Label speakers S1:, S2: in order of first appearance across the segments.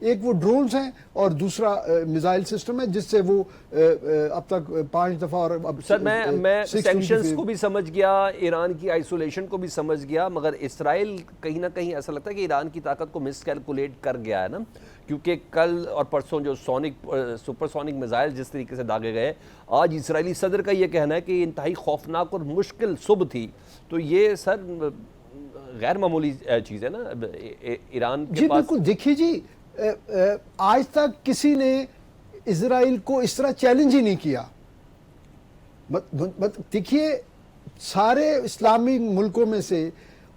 S1: ایک وہ ڈرونز ہیں اور دوسرا میزائل سسٹم ہے جس سے وہ اب تک 5 دفعہ اور اب
S2: سر میں سینکشنز کو بھی سمجھ گیا، ایران کی آئسولیشن کو بھی سمجھ گیا، مگر اسرائیل کہیں نہ کہیں ایسا لگتا ہے کہ ایران کی طاقت کو مس کیلکولیٹ کر گیا ہے نا، کیونکہ کل اور پرسوں جو سپر سونک میزائل جس طریقے سے داغے گئے، آج اسرائیلی صدر کا یہ کہنا ہے کہ یہ انتہائی خوفناک اور مشکل صبح تھی، تو یہ سر غیر معمولی چیز ہے نا ایران کے
S1: جی
S2: پاس۔
S1: بالکل، دیکھیے جی آج تک کسی نے اسرائیل کو اس طرح چیلنج ہی نہیں کیا۔ دیکھیے سارے اسلامی ملکوں میں سے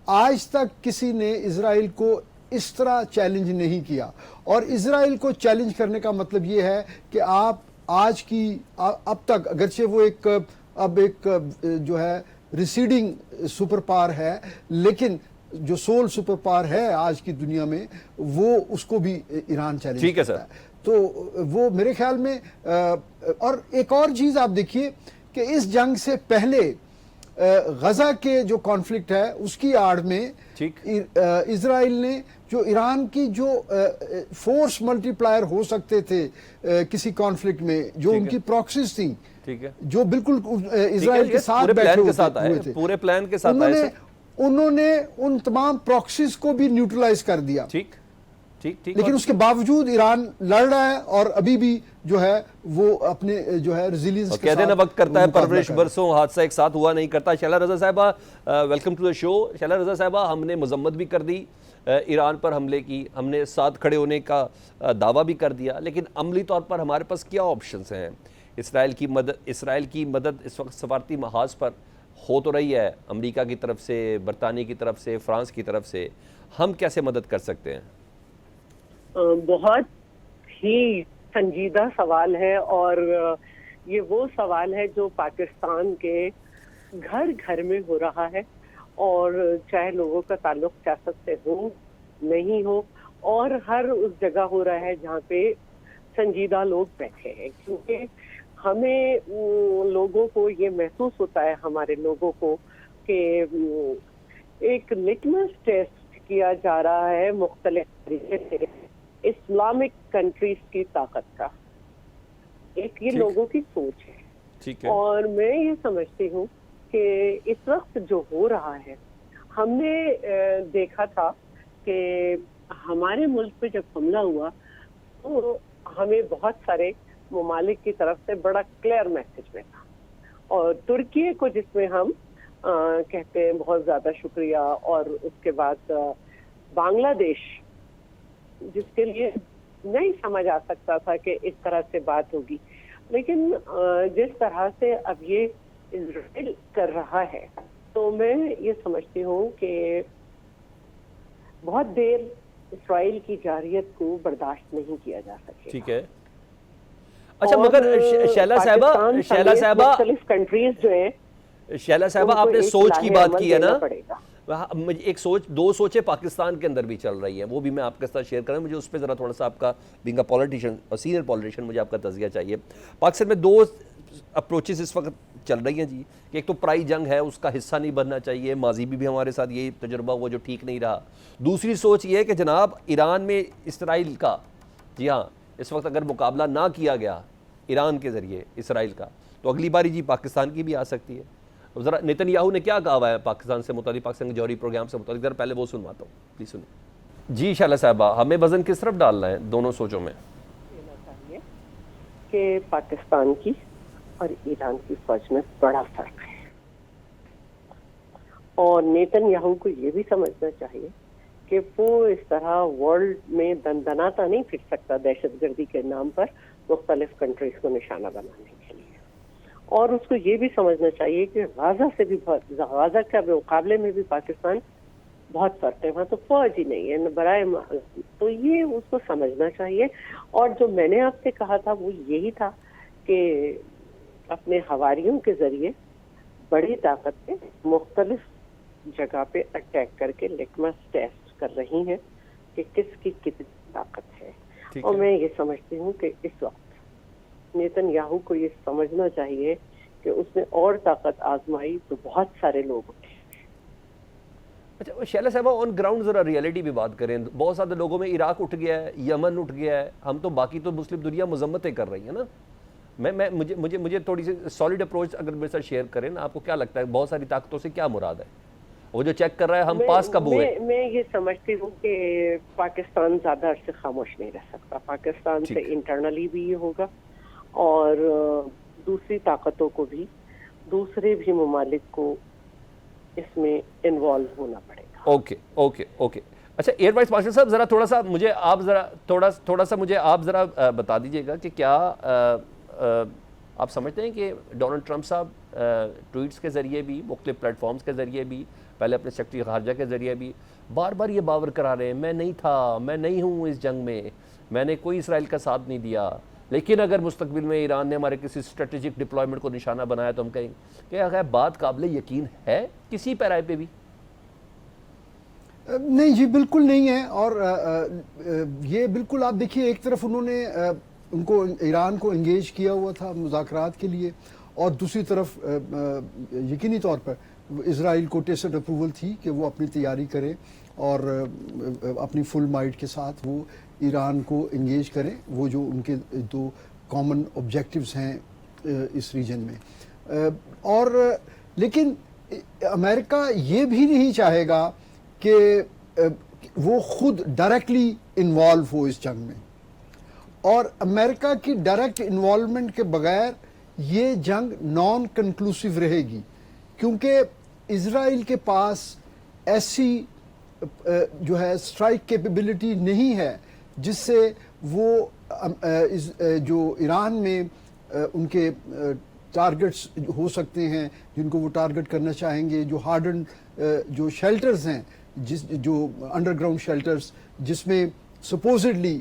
S1: آج تک کسی نے اسرائیل کو اس طرح چیلنج نہیں کیا، اور اسرائیل کو چیلنج کرنے کا مطلب یہ ہے کہ آپ آج کی اب تک اگرچہ وہ اب ایک جو ہے ریسیڈنگ سپر پاور ہے، لیکن جو سول سپر پاور ہے آج کی دنیا میں وہ اس کو بھی ایران چیلنج کرتا ہے۔ تو وہ میرے خیال میں اور ایک اور چیز آپ دیکھیے کہ اس جنگ سے پہلے غزہ کے جو کانفلکٹ ہے اس کی آڑ میں اسرائیل نے جو ایران کی جو فورس ملٹی پلائر ہو سکتے تھے کسی کانفلکٹ میں، جو ان کی پراکسیز تھیں جو بالکل اسرائیل کے ساتھ بیٹھے ہوئے تھے،
S2: پورے پلان کے ساتھ
S1: انہوں نے ان تمام پراکسیز کو بھی نیوٹرلائز کر دیا، لیکن اس کے باوجود ایران لڑ رہا ہے اور ابھی بھی جو ہے وہ اپنے جو ہے ریزیلینس کے
S2: کہتے
S1: ساتھ
S2: نا وقت کرتا ہے پرورش، برسوں حادثہ ایک ساتھ ہوا نہیں کرتا۔ شیلا رضا صاحبہ ویلکم ٹو دا شو۔ شیلا رضا صاحبہ، ہم نے مذمت بھی کر دی ایران پر حملے کی، ہم نے ساتھ کھڑے ہونے کا دعویٰ بھی کر دیا، لیکن عملی طور پر ہمارے پاس کیا آپشنز ہیں؟ اسرائیل کی مدد اس وقت سفارتی محاذ پر ہو تو رہی ہے، امریکہ کی طرف سے، برطانیہ کی طرف سے، فرانس کی طرف سے، ہم کیسے مدد کر سکتے ہیں؟
S3: بہت ہی سنجیدہ سوال ہے، اور یہ وہ سوال ہے جو پاکستان کے گھر گھر میں ہو رہا ہے، اور چاہے لوگوں کا تعلق سیاست سے ہو نہیں ہو، اور ہر اس جگہ ہو رہا ہے جہاں پہ سنجیدہ لوگ بیٹھے ہیں، کیونکہ ہمیں لوگوں کو یہ محسوس ہوتا ہے، ہمارے لوگوں کو، کہ ایک لٹمس ٹیسٹ کیا جا رہا ہے مختلف طریقے سے اسلامک کنٹریز کی طاقت کا۔ ایک یہ لوگوں کی سوچ ہے، اور میں یہ سمجھتی ہوں کہ اس وقت جو ہو رہا ہے، ہم نے دیکھا تھا کہ ہمارے ملک پہ جب حملہ ہوا تو ہمیں بہت سارے ممالک کی طرف سے بڑا کلیئر میسج ملا، اور ترکی کو جس میں ہم کہتے ہیں بہت زیادہ شکریہ، اور اس کے بعد بنگلہ دیش جس کے لیے نہیں سمجھ آ سکتا تھا کہ اس طرح سے بات ہوگی، لیکن جس طرح سے اب یہ اسرائیل کر رہا ہے، تو میں یہ سمجھتی ہوں کہ بہت دیر اسرائیل کی جارحیت کو برداشت نہیں کیا جا سکے۔
S2: ٹھیک ہے، اچھا، مگر شیلا صاحبہ
S3: مختلف کنٹریز جو ہیں،
S2: شیلا صاحبہ آپ نے سوچ کی بات کی ہے نا، ایک دو سوچیں پاکستان کے اندر بھی چل رہی ہیں، وہ بھی میں آپ کے ساتھ شیئر کروں، مجھے اس پہ ذرا تھوڑا سا آپ کا بینگ اے پولیٹیشین اور سینئر پولیٹیشین مجھے آپ کا تجزیہ چاہیے۔ پاکستان میں دو اپروچز اس وقت چل رہی ہیں جی، کہ ایک تو پرائی جنگ ہے، اس کا حصہ نہیں بننا چاہیے، ماضی بھی ہمارے ساتھ یہی تجربہ ہوا جو ٹھیک نہیں رہا۔ دوسری سوچ یہ ہے کہ جناب ایران میں اسرائیل کا، جی ہاں، اس وقت اگر مقابلہ نہ کیا گیا ایران کے ذریعے اسرائیل کا، تو اگلی باری جی پاکستان کی بھی آ سکتی ہے۔ ذرا نیتن یاہو نے کیا کہا ہوا ہے پاکستان سے متعلق، پاکستان کے جوہری پروگرام سے متعلق، ذرا پہلے وہ سنواتا ہوں، پلیز سنیں جی۔ شیلا صاحبہ، ہمیں وزن کس طرف ڈالنا ہے دونوں سوچوں میں؟
S3: کہنا چاہیے کہ پاکستان کی اور ایران کی فوج میں بڑا فرق ہے، اور نیتن یاہو کو یہ بھی سمجھنا چاہیے کہ وہ اس طرح ورلڈ میں دندناتا نہیں پھر سکتا دہشت گردی کے نام پر مختلف کنٹریز کو نشانہ بنانے کے لیے، اور اس کو یہ بھی سمجھنا چاہیے کہ غزہ کے مقابلے میں بھی پاکستان بہت فرق ہے، وہاں تو فوج ہی نہیں ہے برائے، تو یہ اس کو سمجھنا چاہیے۔ اور جو میں نے آپ سے کہا تھا وہ یہی تھا کہ اپنے حواریوں کے ذریعے بڑی طاقتیں مختلف جگہ پہ اٹیک کر کے لٹمس ٹیسٹ کر رہی ہیں کہ کس کی کتنی طاقت ہے، اور میں یہ سمجھتی ہوں کہ اس وقت نیتن یاہو کو یہ سمجھنا چاہیے کہ اس نے اور طاقت آزمائی تو بہت سارے لوگ اٹھے،
S2: اچھا شیلا صاحبہ آن گراؤنڈ ذرا ریئلٹی بھی بات کریں. بہت سارے لوگوں میں عراق اٹھ گیا ہے, یمن اٹھ گیا ہے, ہم تو باقی تو مسلم دنیا مذمتیں کر رہی ہے نا. مجھے تھوڑی سی سالڈ اپروچ اگر میرے ساتھ شیئر کریں نا, آپ کو کیا لگتا ہے بہت ساری طاقتوں سے کیا مراد ہے؟ وہ جو چیک کر رہا ہے ہم پاس کب ہوئے؟
S3: میں یہ سمجھتی ہوں کہ پاکستان زیادہ عرصے خاموش نہیں رہ سکتا. پاکستان سے انٹرنلی بھی یہ ہوگا اور دوسری طاقتوں کو بھی, دوسرے بھی ممالک کو اس میں انوالو ہونا پڑے گا.
S2: اوکے. اچھا ایئر وائس مارشل صاحب ذرا تھوڑا سا مجھے آپ ذرا بتا دیجیے گا کہ کیا آپ سمجھتے ہیں کہ ڈونلڈ ٹرمپ صاحب ٹویٹس کے ذریعے بھی, مختلف پلیٹ فارمز کے ذریعے بھی, پہلے اپنے سیکرٹری خارجہ کے ذریعے بھی بار بار یہ باور کرا رہے ہیں میں نہیں تھا, میں نہیں ہوں اس جنگ میں نے کوئی اسرائیل کا ساتھ نہیں دیا, لیکن اگر مستقبل میں ایران نے ہمارے کسی اسٹریٹجک ڈپلائمنٹ کو نشانہ بنایا تو ہم کہیں کہ اگر بات قابل یقین ہے کسی پیرائے پہ بھی؟
S1: نہیں جی بالکل نہیں ہے. اور یہ بالکل آپ دیکھیے, ایک طرف انہوں نے ان کو ایران کو انگیج کیا ہوا تھا مذاکرات کے لیے, اور دوسری طرف یقینی طور پر اسرائیل کو ٹیسٹ اپروول تھی کہ وہ اپنی تیاری کرے اور اپنی فل مائٹ کے ساتھ وہ ایران کو انگیج کریں, وہ جو ان کے دو کامن آبجیکٹیوز ہیں اس ریجن میں. اور لیکن امریکہ یہ بھی نہیں چاہے گا کہ وہ خود ڈائریکٹلی انوالو ہو اس جنگ میں, اور امریکہ کی ڈائریکٹ انوالومنٹ کے بغیر یہ جنگ نان کنکلوسیو رہے گی, کیونکہ اسرائیل کے پاس ایسی جو ہے اسٹرائک کیپیبلٹی نہیں ہے جس سے وہ جو ایران میں ان کے ٹارگٹس ہو سکتے ہیں جن کو وہ ٹارگٹ کرنا چاہیں گے, جو ہارڈنڈ جو شیلٹرز ہیں, جو انڈر گراؤنڈ شیلٹرز جس میں سپوزڈلی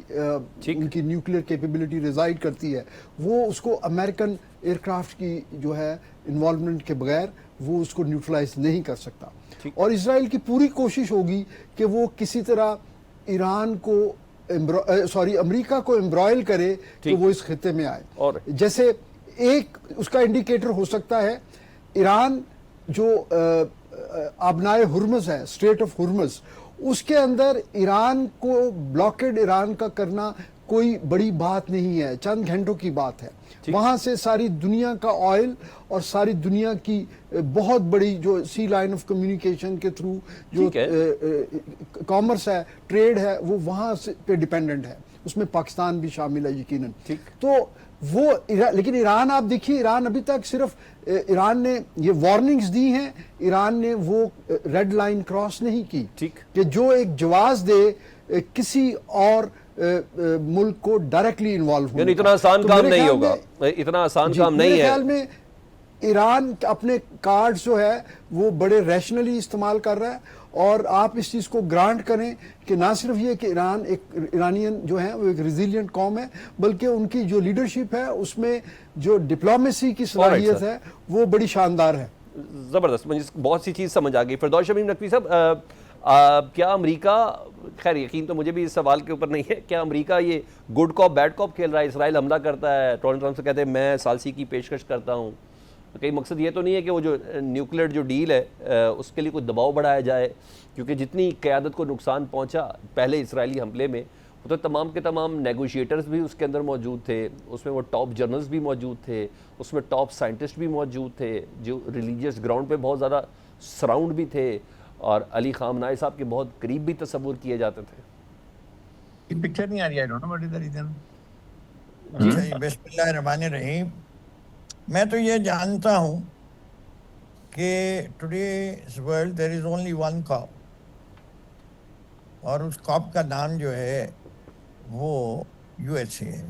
S1: ان کی نیوکلیئر کیپیبلٹی ریزائڈ کرتی ہے, وہ اس کو امریکن ایئر کرافٹ کی جو ہے انوالومنٹ کے بغیر وہ اس کو نیوٹرلائز نہیں کر سکتا. اور اسرائیل کی پوری کوشش ہوگی کہ وہ کسی طرح ایران کو امریکہ کو امبرائل کرے کہ وہ اس خطے میں آئے. اور جیسے ایک اس کا انڈیکیٹر ہو سکتا ہے ایران جو آبنائے ہرمز ہے, اسٹریٹ آف ہرمز, اس کے اندر ایران کو بلاکڈ ایران کا کرنا کوئی بڑی بات نہیں ہے, چند گھنٹوں کی بات ہے. وہاں سے ساری دنیا کا آئل اور ساری دنیا کی بہت بڑی جو سی لائن آف کمیونیکیشن کے تھرو جو کامرس ہے, ٹریڈ ہے, وہ وہاں سے پہ ڈیپینڈنٹ ہے, اس میں پاکستان بھی شامل ہے یقیناً. تو وہ لیکن ایران آپ دیکھیے, ایران ابھی تک صرف ایران نے یہ وارننگز دی ہیں, ایران نے وہ ریڈ لائن کراس نہیں کی کہ جو ایک جواز دے کسی اور ملک کو ڈائریکٹلی انوالو ہونے.
S2: اتنا آسان کام نہیں ہوگا, اتنا آسان کام نہیں ہے.
S1: میرے خیال میں ایران اپنے کارڈ جو ہے وہ بڑے ریشنلی استعمال کر رہا ہے, اور آپ اس چیز کو گرانٹ کریں کہ نہ صرف یہ کہ ایرانین جو ہیں وہ ایک ریزیلینٹ قوم ہے, بلکہ ان کی جو لیڈرشپ ہے اس میں جو ڈپلومیسی کی صلاحیت ہے وہ بڑی شاندار ہے.
S2: زبردست, مجھے بہت سی چیز سمجھ آ گئی. فردوس شمیم نقوی صاحب, کیا امریکہ, خیر یقین تو مجھے بھی اس سوال کے اوپر نہیں ہے, کیا امریکہ یہ گڈ کاپ بیڈ کاپ کھیل رہا ہے؟ اسرائیل حملہ کرتا ہے, ڈونلڈ ٹرمپ سے کہتے ہیں میں ثالثی کی پیشکش کرتا ہوں, کہیں مقصد یہ تو نہیں ہے کہ وہ جو نیوکلیئر جو ڈیل ہے اس کے لیے کوئی دباؤ بڑھایا جائے؟ کیونکہ جتنی قیادت کو نقصان پہنچا پہلے اسرائیلی حملے میں, وہ تو تمام کے تمام نیگوشیٹرز بھی اس کے اندر موجود تھے, اس میں وہ ٹاپ جرنلز بھی موجود تھے, اس میں ٹاپ سائنٹسٹ بھی موجود تھے جو ریلیجیس گراؤنڈ پہ بہت زیادہ سراؤنڈ بھی تھے, اور علی خامنہ ای صاحب کے بہت قریب بھی تصور کیے جاتے تھے.
S4: یہ پکچر نہیں آ رہی, I don't know what is the reason. بسم اللہ الرحمن الرحیم. میں تو یہ جانتا ہوں کہ today's world there is only one cop, اور اس کاپ کا نام جو ہے وہ USA ہے.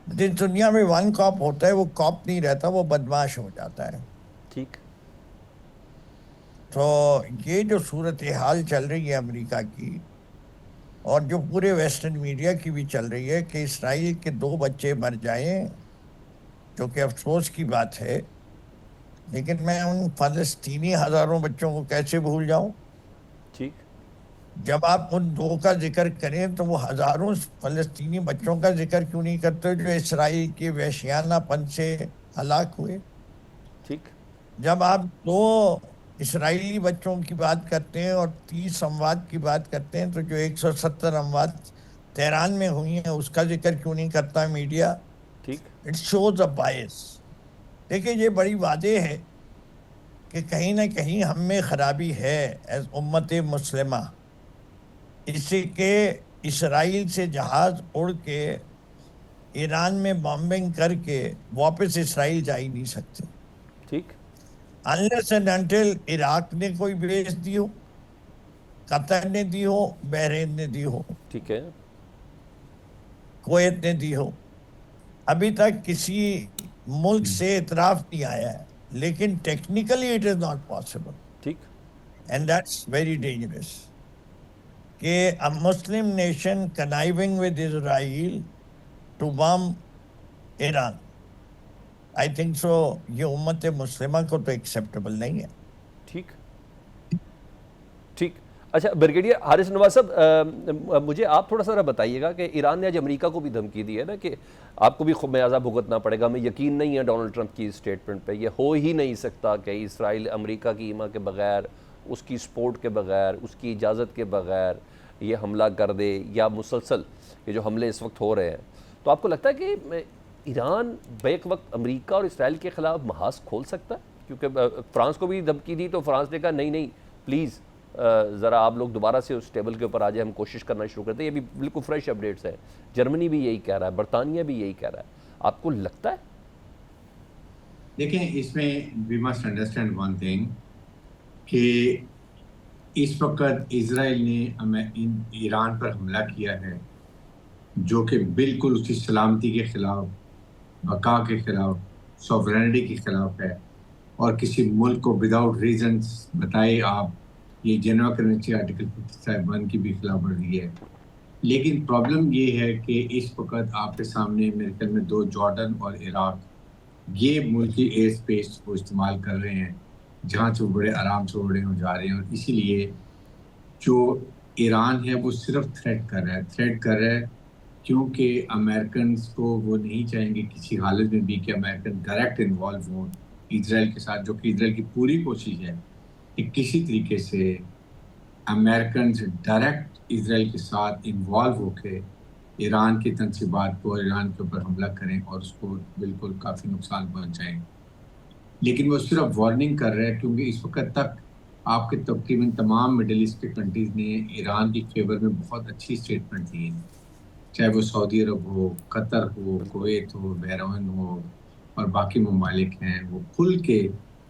S4: جس دنیا میں ون کاپ ہوتا ہے وہ کاپ نہیں رہتا, وہ بدماش ہو جاتا ہے.
S2: ٹھیک.
S4: تو یہ جو صورتحال چل رہی ہے امریکہ کی, اور جو پورے ویسٹرن میڈیا کی بھی چل رہی ہے کہ اسرائیل کے 2 بچے مر جائیں, جو کہ افسوس کی بات ہے, لیکن میں ان فلسطینی ہزاروں بچوں کو کیسے بھول جاؤں؟
S2: ٹھیک.
S4: جب آپ ان 2 کا ذکر کریں تو وہ ہزاروں فلسطینی بچوں کا ذکر کیوں نہیں کرتے جو اسرائیل کے وحشیانہ پن سے ہلاک ہوئے؟
S2: ٹھیک.
S4: جب آپ 2 اسرائیلی بچوں کی بات کرتے ہیں اور 30 اموات کی بات کرتے ہیں، تو جو 170 اموات تہران میں ہوئی ہیں اس کا ذکر کیوں نہیں کرتا میڈیا؟
S2: ٹھیک.
S4: اٹ شوز اے بائس. دیکھیں یہ بڑی واضح ہے کہ کہیں نہ کہیں ہم میں خرابی ہے ایز امت مسلمہ، اس سے کہ اسرائیل سے جہاز اڑ کے ایران میں بامبنگ کر کے واپس اسرائیل جا ہی نہیں سکتے
S2: ٹھیک.
S4: unless and until عراق نے کوئی بیس دی ہو، قطر نے دی ہو، بحرین نے دی ہو،
S2: ٹھیک ہے.
S4: کویت نے دی ہو. ابھی تک کسی ملک سے اعتراف نہیں آیا ہے، لیکن technically it is not possible
S2: ٹھیک.
S4: اینڈ دیٹس ویری ڈینجرس کہ a Muslim nation conniving with Israel to bomb Iran. I think so یہ امت مسلمہ کو تو ایکسیپٹیبل نہیں ہے.
S2: ٹھیک ٹھیک. اچھا بریگیڈیئر حارث نواز صاحب، مجھے آپ تھوڑا سا بتائیے گا کہ ایران نے آج امریکہ کو بھی دھمکی دی ہے نا کہ آپ کو بھی خمیازہ بھگتنا پڑے گا. ہمیں یقین نہیں ہے ڈونلڈ ٹرمپ کی اسٹیٹمنٹ پہ، یہ ہو ہی نہیں سکتا کہ اسرائیل امریکہ کی ایما کے بغیر، اس کی سپورٹ کے بغیر، اس کی اجازت کے بغیر یہ حملہ کر دے، یا مسلسل یہ جو حملے اس وقت ہو رہے ہیں. تو آپ کو لگتا ہے کہ ایران بیک وقت امریکہ اور اسرائیل کے خلاف محاذ کھول سکتا ہے؟ کیونکہ فرانس کو بھی دھمکی دی تو فرانس نے کہا نہیں پلیز ذرا آپ لوگ دوبارہ سے اس ٹیبل کے اوپر آ جائیں، ہم کوشش کرنا شروع کرتے ہیں. یہ بھی بالکل فریش اپڈیٹس ہیں. جرمنی بھی یہی کہہ رہا ہے، برطانیہ بھی یہی کہہ رہا ہے. آپ کو لگتا ہے؟
S5: دیکھیں اس میں we must understand one thing کہ اس وقت اسرائیل نے ایران پر حملہ کیا ہے جو کہ بالکل اس کی سلامتی کے خلاف، بقا کے خلاف، سوورینٹی کے خلاف ہے، اور کسی ملک کو وداؤٹ ریزنس بتائے آپ یہ جنیوا کنونشن آرٹیکل 57 کی بھی خلاف ورزی ہے. لیکن پرابلم یہ ہے کہ اس وقت آپ کے سامنے میرے خیال میں 2 جارڈن اور عراق یہ ملکی ایئر اسپیس کو استعمال کر رہے ہیں جہاں سے وہ بڑے آرام سے اڑے ہو جا رہے ہیں. اور اسی لیے جو ایران ہے وہ صرف تھریٹ کر رہا ہے کیونکہ امریکنز کو وہ نہیں چاہیں گے کسی حالت میں بھی کہ امریکن ڈائریکٹ انوالو ہوں اسرائیل کے ساتھ، جو کہ اسرائیل کی پوری کوشش ہے کہ کسی طریقے سے امریکنز ڈائریکٹ اسرائیل کے ساتھ انوالو ہو کے ایران کی تنصیبات کو، ایران کے اوپر حملہ کریں اور اس کو بالکل کافی نقصان پہنچائیں. لیکن وہ صرف وارننگ کر رہے ہیں کیونکہ اس وقت تک آپ کے تقریباً تمام مڈل ایسٹ کے کنٹریز نے ایران کی فیور میں بہت اچھی اسٹیٹمنٹ دی ہیں، چاہے وہ سعودی عرب ہو، قطر ہو، کویت ہو، بحرین ہو اور باقی ممالک ہیں. وہ کھل کے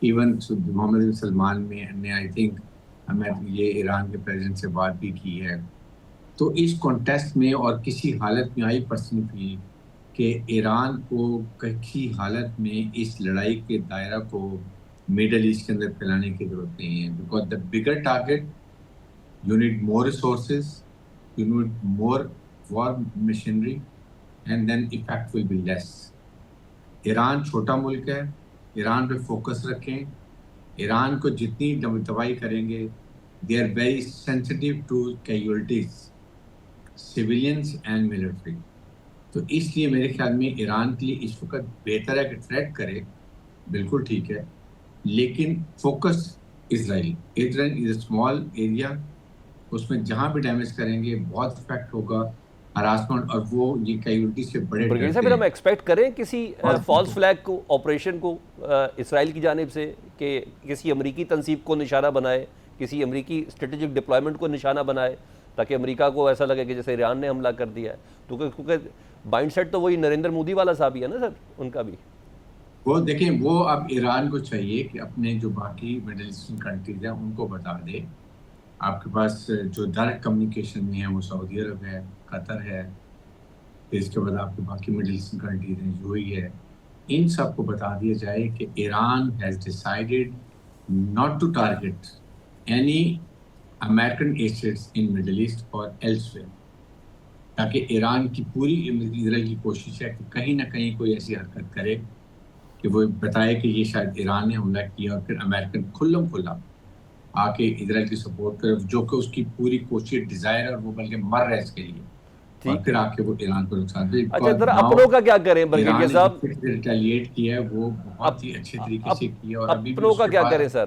S5: ایون محمد بن سلمان نے آئی تھنک ہمیں یہ ایران کے پریزیڈنٹ سے بات بھی کی ہے. تو اس کانٹیسٹ میں اور کسی حالت میں آئی پرسنلی فیل کہ ایران کو کسی حالت میں اس لڑائی کے دائرہ کو میڈل ایسٹ کے اندر پھیلانے کی ضرورت نہیں ہے. Because the bigger target you need more resources, you need more war machinery and then effect will be less. Iran چھوٹا ملک ہے، ایران پہ فوکس رکھیں. ایران کو جتنی دبائی کریں گے they are very sensitive to casualties, civilians and military. تو اس لیے میرے خیال میں ایران کے لیے اس وقت بہتر ہے کہ تھریٹ کرے، بالکل ٹھیک ہے، لیکن focus Israel is a small area, اس میں جہاں بھی ڈیمیج کریں گے بہت افیکٹ ہوگا، ہراسمنٹ، اور وہ یہ کیجولیٹی سے بڑے
S2: برگیڈیئر صاحب، پھر ہم ایکسپیکٹ کریں کسی فالس فلیگ کو، آپریشن کو اسرائیل کی جانب سے کہ کسی امریکی تنصیب کو نشانہ بنائے، کسی امریکی اسٹریٹجک ڈپلائمنٹ کو نشانہ بنائے تاکہ امریکہ کو ایسا لگے کہ جیسے ایران نے حملہ کر دیا ہے؟ کیونکہ بائنڈ سیٹ تو وہی نریندر مودی والا صاحب ہی ہے نا سر، ان کا بھی.
S5: وہ دیکھیں، وہ اب ایران کو چاہیے کہ اپنے جو باقی مڈل ایسٹرن کنٹریز ہیں ان کو بتا دے. آپ کے پاس جو ڈائریکٹ کمیونیکیشن میں ہے وہ سعودی عرب ہے، قطر ہے، پھر اس کے بعد آپ کے باقی مڈل ایسٹرن کنٹریز ہیں، یو اے ای ہے. ان سب کو بتا دیا جائے کہ Iran has decided not to target any American assets in Middle East اور ایلسویئر، تاکہ ایران کی پوری اسرائیل کی کوشش ہے کہ کہیں نہ کہیں کوئی ایسی حرکت کرے کہ وہ بتائے کہ یہ شاید ایران نے حملہ کیا، اور پھر امریکن کھلم کھلا آ کے اسرائیل کی سپورٹ کرے، جو کہ اس کی پوری کوشش ڈیزائر ہے، اور وہ بلکہ مر رہے اس کے لیے، اور پھر آ کے وہ ایران کو نقصان دے.
S2: اچھا ذرا اپنوں کا کیا کریں برگیڈیئر صاحب؟
S5: ریٹیلیٹ کیا ہے وہ بہت ہی اچھے طریقے سے کیا، اور ابھی
S2: اپنوں کا کیا کریں سر؟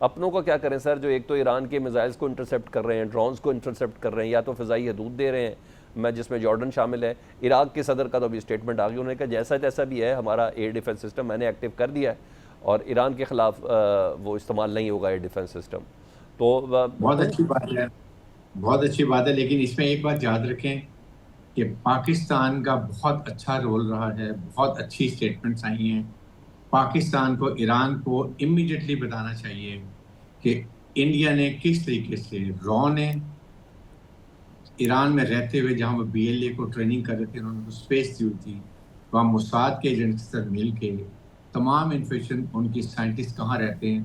S2: اپنوں کا کیا کریں سر، جو ایک تو ایران کے میزائلز کو انٹرسیپٹ کر رہے ہیں، ڈرونز کو انٹرسیپٹ کر رہے ہیں، یا تو فضائی حدود دے رہے ہیں جس میں جارڈن شامل ہے۔ عراق کے صدر کا تو ابھی اسٹیٹمنٹ آ گئی، انہوں نے کہا جیسا جیسا بھی ہے ہمارا ایئر ڈیفنس سسٹم میں نے ایکٹیو کر دیا ہے اور ایران کے خلاف وہ استعمال نہیں ہوگا ایئر ڈیفنس سسٹم۔ تو
S5: بہت اچھی بات ہے، بہت اچھی بات ہے، لیکن اس میں ایک بات یاد رکھیں کہ پاکستان کا بہت اچھا رول رہا ہے، بہت اچھی اسٹیٹمنٹس آئی ہیں۔ پاکستان کو ایران کو امیڈیٹلی بتانا چاہیے کہ انڈیا نے کس طریقے سے رو نے ایران میں رہتے ہوئے جہاں وہ BLA کو ٹریننگ کر رہے تھے، انہوں نے کو اسپیس دی ہوئی تھی، وہاں موساد کے ایجنٹ کے ساتھ مل کے تمام انفارمیشن، ان کی سائنٹسٹ کہاں رہتے ہیں،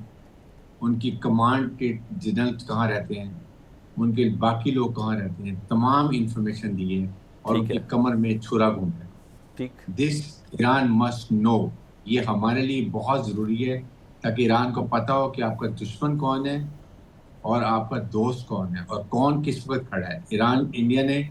S5: ان کی کمانڈ کے جنرل کہاں رہتے ہیں، ان کے باقی لوگ کہاں رہتے ہیں، تمام انفارمیشن دی ہے اور ان کی کمر میں چھرا گھوم ہے۔
S2: ٹھیک،
S5: دس ایران مسٹ نو، یہ ہمارے لیے بہت ضروری ہے تاکہ ایران کو پتہ ہو کہ آپ کا دشمن کون ہے اور آپ کا دوست کون ہے اور کون کس وقت کھڑا ہے۔ ایران، انڈیا نے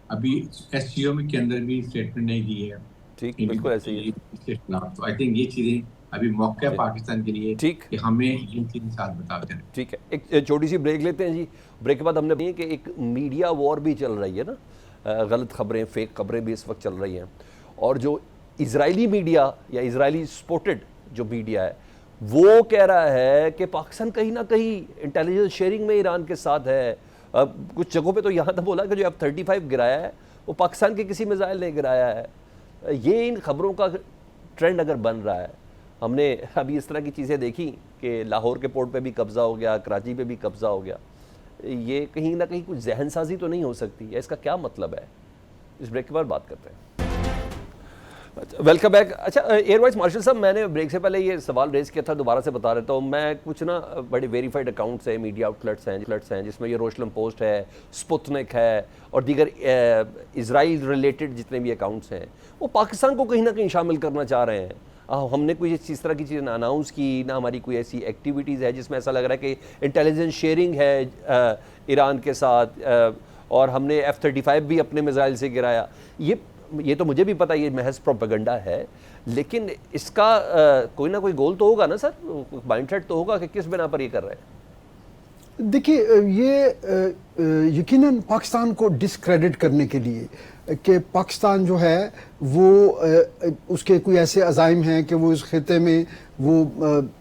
S5: ابھی SCO کے اندر بھی اسٹیٹمنٹ نہیں دی ہے
S2: ٹھیک، بالکل ایسے ہی
S5: اس کے خلاف۔ تو آئی تھنک یہ چیزیں ابھی موقع ہے پاکستان کے لیے کہ ہمیں یہ چیزیں ساتھ بتا دیں۔
S2: ٹھیک ہے، ایک چھوٹی سی بریک لیتے ہیں جی۔ بریک کے بعد ہم نے کہ ایک میڈیا وار بھی چل رہی ہے نا، غلط خبریں، فیک خبریں بھی اس وقت چل رہی ہیں، اور جو اسرائیلی میڈیا یا اسرائیلی سپورٹڈ جو میڈیا ہے وہ کہہ رہا ہے کہ پاکستان کہیں نہ کہیں انٹیلیجنس شیئرنگ میں ایران کے ساتھ ہے۔ کچھ جگہوں پہ تو یہاں تک بولا کہ جو F-35 گرایا ہے وہ پاکستان کے کسی میزائل نے گرایا ہے۔ یہ ان خبروں کا ٹرینڈ اگر بن رہا ہے، ہم نے ابھی اس طرح کی چیزیں دیکھی کہ لاہور کے پورٹ پہ بھی قبضہ ہو گیا، کراچی پہ بھی قبضہ ہو گیا، یہ کہیں نہ کہیں کچھ ذہن سازی تو نہیں ہو سکتی، یا اس کا کیا مطلب ہے؟ اس بریک کے بعد بات کرتے ہیں۔ Welcome back. اچھا ایئر وائس مارشل صاحب، میں نے بریک سے پہلے یہ سوال ریز کیا تھا، دوبارہ سے بتا رہتا ہوں۔ میں کچھ نا بڑے ویریفائڈ اکاؤنٹس ہیں، میڈیا آؤٹلیٹس ہیں جس میں یروشلم پوسٹ ہے، سپوتنک ہے اور دیگر اسرائیل ریلیٹڈ جتنے بھی اکاؤنٹس ہیں، وہ پاکستان کو کہیں نہ کہیں شامل کرنا چاہ رہے ہیں۔ ہم نے کوئی اس طرح کی چیز نہ اناؤنس کی، نہ ہماری کوئی ایسی ایکٹیویٹیز ہے جس میں ایسا لگ رہا ہے کہ انٹیلیجنس شیئرنگ ہے ایران کے ساتھ، اور ہم نے F-35 بھی اپنے میزائل سے گرایا۔ یہ تو مجھے بھی پتہ یہ محض پروپیگنڈا ہے، لیکن اس کا کوئی نہ کوئی گول تو ہوگا نا سر، مائنڈ سیٹ تو ہوگا کہ کس بنا پر یہ کر رہے ہیں۔
S1: دیکھیے، یہ یقیناً پاکستان کو ڈسکریڈٹ کرنے کے لیے کہ پاکستان جو ہے وہ اس کے کوئی ایسے عزائم ہیں کہ وہ اس خطے میں وہ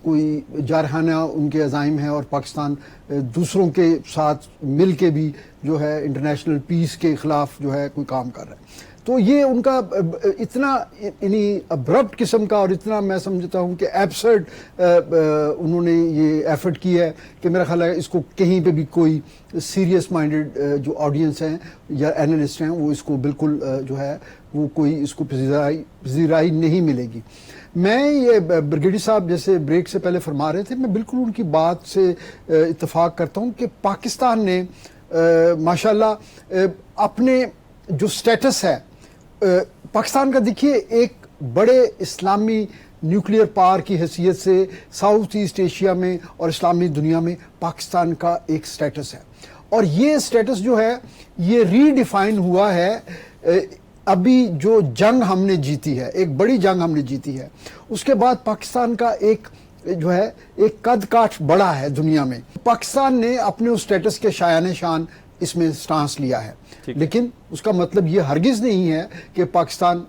S1: کوئی جارحانہ ان کے عزائم ہیں، اور پاکستان دوسروں کے ساتھ مل کے بھی جو ہے انٹرنیشنل پیس کے خلاف جو ہے کوئی کام کر رہا ہے۔ تو یہ ان کا اتنا یعنی ابرپٹ قسم کا اور اتنا میں سمجھتا ہوں کہ ایبسرڈ انہوں نے یہ ایفرٹ کی ہے کہ میرا خیال ہے اس کو کہیں پہ بھی کوئی سیریس مائنڈڈ جو آڈینس ہیں یا اینالسٹ ہیں وہ اس کو بالکل جو ہے وہ کوئی اس کو پذیرائی نہیں ملے گی۔ میں یہ بریگیڈیئر صاحب جیسے بریک سے پہلے فرما رہے تھے، میں بالکل ان کی بات سے اتفاق کرتا ہوں کہ پاکستان نے ماشاءاللہ اپنے جو سٹیٹس ہے پاکستان کا، دیکھیے ایک بڑے اسلامی نیوکلیئر پاور کی حیثیت سے ساؤتھ ایسٹ ایشیا میں اور اسلامی دنیا میں پاکستان کا ایک سٹیٹس ہے، اور یہ سٹیٹس جو ہے یہ ری ڈیفائن ہوا ہے ابھی جو جنگ ہم نے جیتی ہے، ایک بڑی جنگ ہم نے جیتی ہے، اس کے بعد پاکستان کا ایک جو ہے ایک قد کاٹھ بڑا ہے دنیا میں۔ پاکستان نے اپنے اس سٹیٹس کے شایان شان اس میں سٹانس لیا ہے، لیکن اس کا مطلب یہ ہرگز نہیں ہے کہ پاکستان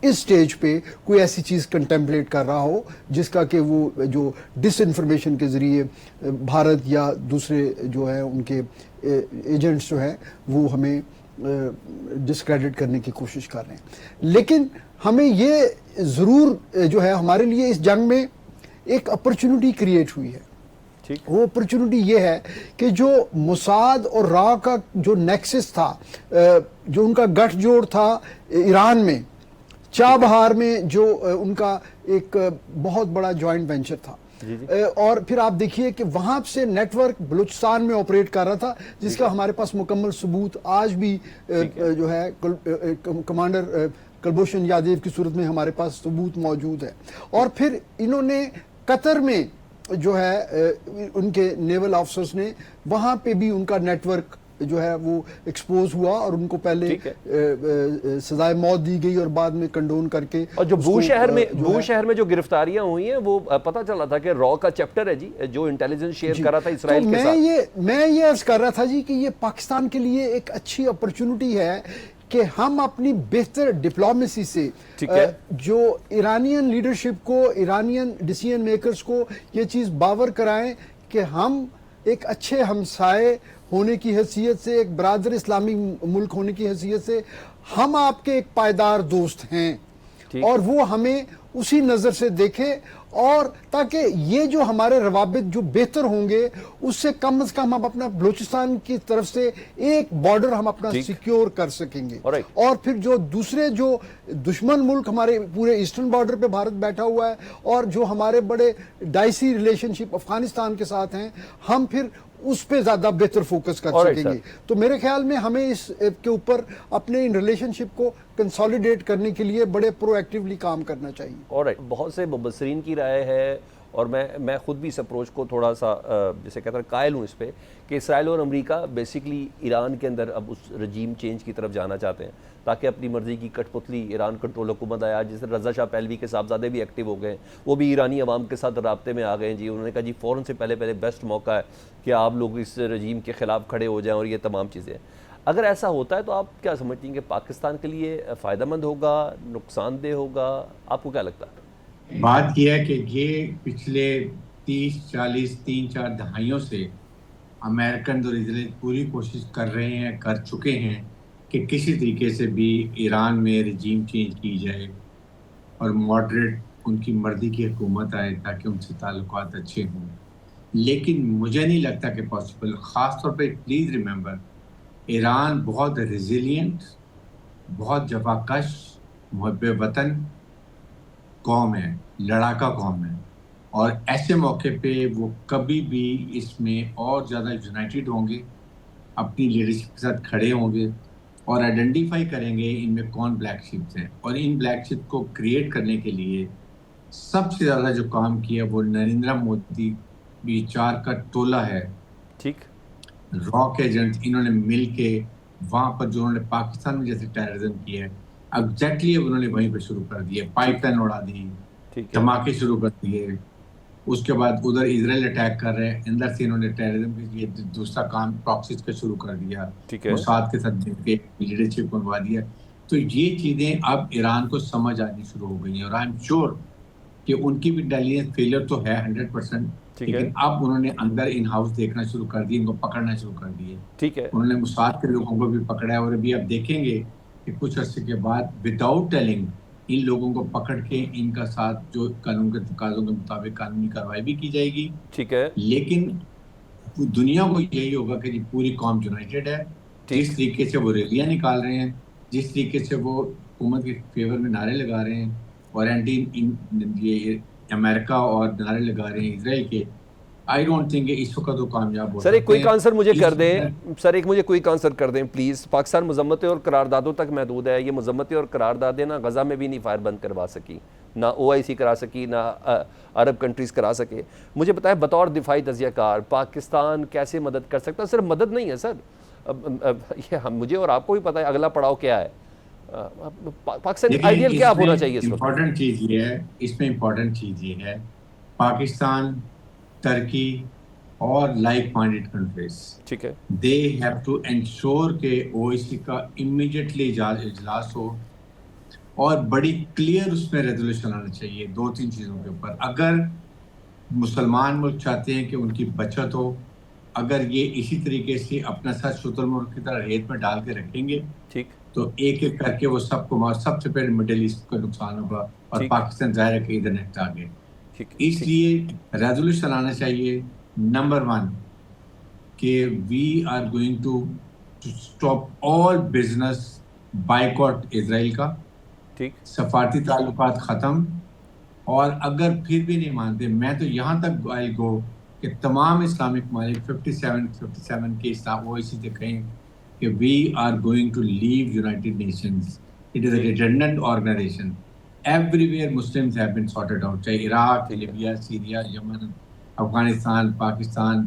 S1: اس سٹیج پہ کوئی ایسی چیز کنٹمپلیٹ کر رہا ہو جس کا کہ وہ جو ڈس انفارمیشن کے ذریعے بھارت یا دوسرے جو ہے ان کے ایجنٹس جو ہیں وہ ہمیں ڈسکریڈٹ کرنے کی کوشش کر رہے ہیں۔ لیکن ہمیں یہ ضرور جو ہے ہمارے لیے اس جنگ میں ایک اپرچونٹی کریٹ ہوئی ہے۔ وہ اپرچونٹی یہ ہے کہ جو موساد اور را کا جو نیکسس تھا، جو ان کا گٹھ جوڑ تھا ایران میں، چابہار میں جو ان کا ایک بہت بڑا جوائنٹ وینچر تھا، اور پھر آپ دیکھیے کہ وہاں سے نیٹ ورک بلوچستان میں آپریٹ کر رہا تھا جس کا ہمارے پاس مکمل ثبوت آج بھی جو ہے کمانڈر کلبھوشن یادیو کی صورت میں ہمارے پاس ثبوت موجود ہے۔ اور پھر انہوں نے قطر میں جو ہے ان کے نیول آفیسرز نے وہاں پہ بھی ان کا نیٹ ورک جو ہے وہ ایکسپوز ہوا اور ان کو پہلے سزائے موت دی گئی اور بعد میں کنڈون کر کے.
S2: اور جو بو شہر میں جو گرفتاریاں ہوئی ہیں وہ پتہ چلا تھا کہ را کا چیپٹر ہے جی جو انٹیلیجنس شیئر کر رہا تھا اسرائیل کے ساتھ.
S1: میں یہ عرض کر رہا تھا جی کہ یہ پاکستان کے لیے ایک اچھی اپرچونٹی ہے کہ ہم اپنی بہتر ڈپلومیسی سے جو ایرانین لیڈرشپ کو, ایرانین ڈیسیژن میکرز کو یہ چیز باور کرائیں کہ ہم ایک اچھے ہمسائے ہونے کی حیثیت سے, ایک برادر اسلامی ملک ہونے کی حیثیت سے ہم آپ کے ایک پائیدار دوست ہیں, اور وہ ہمیں اسی نظر سے دیکھے, اور تاکہ یہ جو ہمارے روابط جو بہتر ہوں گے اس سے کم از کم ہم اپنا بلوچستان کی طرف سے ایک بارڈر ہم اپنا سیکیور کر سکیں گے. اور پھر جو دوسرے جو دشمن ملک ہمارے پورے ایسٹرن بارڈر پہ بھارت بیٹھا ہوا ہے اور جو ہمارے بڑے ڈائسی ریلیشن شپ افغانستان کے ساتھ ہیں, ہم پھر اس پہ زیادہ بہتر فوکس کر سکیں گے. تو میرے خیال میں ہمیں اس کے اوپر اپنے ان ریلیشن شپ کو کنسالیڈیٹ کرنے کے لیے بڑے پرو ایکٹیولی کام کرنا چاہیے.
S2: بہت سے مبصرین کی رائے ہے, اور میں خود بھی اس اپروچ کو تھوڑا سا جیسے کہتا ہے قائل ہوں اس پہ, کہ اسرائیل اور امریکہ بیسیکلی ایران کے اندر اب اس رجیم چینج کی طرف جانا چاہتے ہیں تاکہ اپنی مرضی کی کٹ پتلی ایران کنٹرول حکومت آیا. جیسے رضا شاہ پہلوی کے صاحبزادے بھی ایکٹیو ہو گئے, وہ بھی ایرانی عوام کے ساتھ رابطے میں آ گئے ہیں جی. انہوں نے کہا جی فوراً سے پہلے بیسٹ موقع ہے کہ آپ لوگ اس رجیم کے خلاف کھڑے ہو جائیں, اور یہ تمام چیزیں. اگر ایسا ہوتا ہے تو آپ کیا سمجھتی ہیں کہ پاکستان کے لیے فائدہ مند ہوگا, نقصان دہ ہوگا, آپ کو کیا لگتا ہے؟
S5: بات یہ ہے کہ یہ پچھلے 30-40 دہائیوں سے امریکن اور اسرائیل پوری کوشش کر رہے ہیں, کر چکے ہیں کہ کسی طریقے سے بھی ایران میں رجیم چینج کی جائے اور ماڈریٹ ان کی مرضی کی حکومت آئے تاکہ ان سے تعلقات اچھے ہوں. لیکن مجھے نہیں لگتا کہ پاسبل. خاص طور پہ پلیز ریممبر, ایران بہت ریزیلینٹ, بہت جفاکش, محب وطن قوم ہے, لڑاکا قوم ہے, اور ایسے موقع پہ وہ کبھی بھی اس میں اور زیادہ یونائٹڈ ہوں گے, اپنی لیڈرشپ کے ساتھ کھڑے ہوں گے اور آئیڈینٹیفائی کریں گے ان میں کون بلیک شپس ہیں. اور ان بلیک شپ کو کریٹ کرنے کے لیے سب سے زیادہ جو کام کیا وہ نریندر مودی بیچار کا ٹولہ ہے,
S2: ٹھیک,
S5: راک ایجنٹ. انہوں نے مل کے وہاں پر جو انہوں نے پاکستان میں جیسے ٹیررزم کیا ہے ایگزیکٹلی اب انہوں نے وہیں پہ شروع کر دیے, پائپ لائن اڑا دی, دھماکے شروع کر دیے. اس کے بعد ادھر اسرائیل اٹیک کر رہے ہیں, اندر سے انہوں نے ٹیررزم کے لیے دوسرا کام پراکسیز کا شروع کر دیا, موساد کے ساتھ دیکھ کے لیڈرشپ بنوا دیا. تو یہ چیزیں اب ایران کو سمجھ آنی شروع ہو گئی ہیں, اور آئی ایم شیور کہ ان کی بھی انٹیلیجنس فیلئر تو ہے 100%, لیکن اب انہوں نے اندر ان ہاؤس دیکھنا شروع کر دی, ان کو پکڑنا شروع کر دیے. انہوں نے موساد کے لوگوں کو بھی پکڑا ہے, اور ابھی آپ دیکھیں گے کہ کچھ عرصے کے بعد وداؤٹ ٹیلنگ ان لوگوں کو پکڑ کے ان کا ساتھ جو قانون کے تقاضوں کے مطابق قانونی کارروائی بھی کی جائے گی.
S2: ٹھیک ہے,
S5: لیکن دنیا کو یہی ہوگا کہ پوری قوم یونائٹڈ ہے. جس طریقے سے وہ ریلیاں نکال رہے ہیں, جس طریقے سے وہ حکومت کے فیور میں نعرے لگا رہے ہیں اور اینٹی امریکہ اور نعرے لگا رہے ہیں اسرائیل کے, آئی ڈونٹ تھنک کہ اس وقت وہ کامیاب ہو.
S2: سر ایک کوئک آنسر مجھے کر دیں, سر ایک مجھے کوئک آنسر کر دیں پلیز. پاکستان مذمتیں اور قراردادوں تک محدود ہے. یہ مذمتیں اور قراردادیں نہ غزہ میں بھی نہیں فائر بند کروا سکی, نہ OIC کرا سکی, نہ عرب کنٹریز کرا سکے. مجھے بتائیں بطور دفاعی تجزیہ کار پاکستان کیسے مدد کر سکتا ہے؟ صرف مدد نہیں ہے سر, یہ مجھے اور آپ کو بھی پتہ ہے اگلا پڑاؤ کیا ہے. پاکستان آئیڈیل کیا ہونا چاہیے اس وقت؟
S5: امپورٹنٹ چیز یہ ہے, اس میں امپورٹنٹ چیز یہ ہے پاکستان, ترکی اور لائک مائنڈڈ کنٹریز,
S2: ٹھیک ہے,
S5: دے ہیو ٹو انشور کہ OIC کا امیڈیٹلی اجلاس ہو اور بڑی کلیئر اس میں ریزولوشن آنا چاہیے 2-3 چیزوں کے اوپر. اگر مسلمان ملک چاہتے ہیں کہ ان کی بچت ہو, اگر یہ اسی طریقے سے اپنا سر شتر ملک کی طرح ریت میں ڈال کے رکھیں گے
S2: ٹھیک,
S5: تو ایک ایک کر کے وہ سب کو سب سے پہلے مڈل ایسٹ کو نقصان ہوگا, اور پاکستان ظاہر ہے کہ ادھر نیکسٹ آگے. اس لیے ریزولوشن آنا چاہیے نمبر 1 کہ we are going to stop all business boycott Israel کا,
S2: ٹھیک,
S5: سفارتی تعلقات ختم. اور اگر پھر بھی نہیں مانتے, میں تو یہاں تک آئی گو کہ تمام اسلامک ممالک 57 کے OIC سے کہیں کہ we are going to leave United Nations. It is a redundant organization. Everywhere Muslims have been sorted out, چاہے Iraq, Libya, Syria, Yemen, Afghanistan, Pakistan,